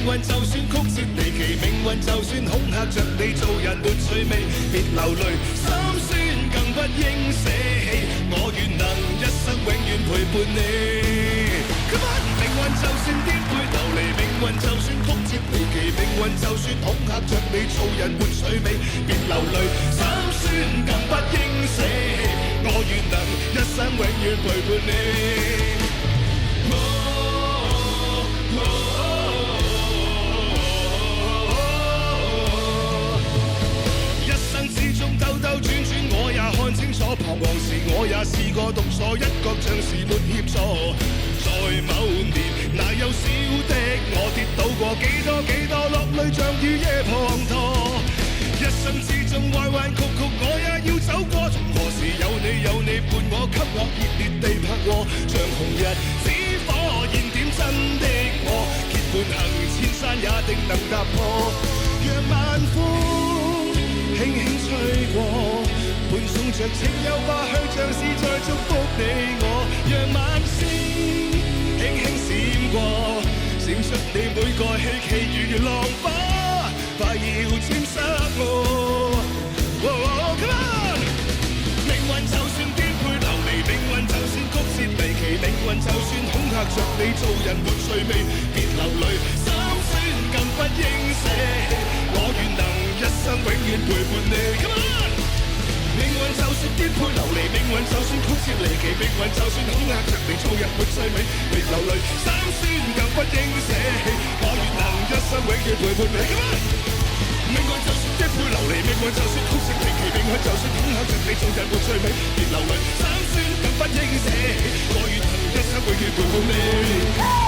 運就算曲折離奇，命運就算恐嚇着你，做人沒趣味，別流淚，心酸更不應捨棄。我願能一生永遠陪伴你。Come on， 命運就算顛沛流離，命運就算曲折離奇，命運就算恐嚇着你，做人沒趣味，別流淚，心酸更不應捨棄。我願能一生永遠陪伴你。一生之中兜兜轉轉，我也看清楚，彷徨時我也試過獨坐一角，像是沒協助。在某年，那幼小的我跌倒過幾多，落淚像雨夜滂沱。一生之中彎彎曲曲，我也要走過。從何時有你伴我，給我熱烈地拍和，像紅日之火燃點真的我，結伴行千山也定能踏破。讓晚風輕輕吹過，伴送着情幽化去，像是在祝福你我。讓晚星輕輕閃過，閃出你每個希冀如浪花，快要沾濕我。Come on， 命運就算顛沛流離，命運就算曲折離奇，命運就算恐嚇着你，做人沒趣味，別流淚，心酸更不應捨棄。我願能一生永遠陪伴你。Come on， 命運就算顛沛流離，命運就算曲折離奇，命運就算恐嚇着你，做人沒趣味，別流淚，心酸更不應捨棄。我願能一生永遠陪伴你。Come on， 命運就算顛沛流離，命運就算曲折離奇，命運就算恐嚇着你，做人沒趣味，別流淚，心酸更不應捨棄。我願能一生永遠陪伴你。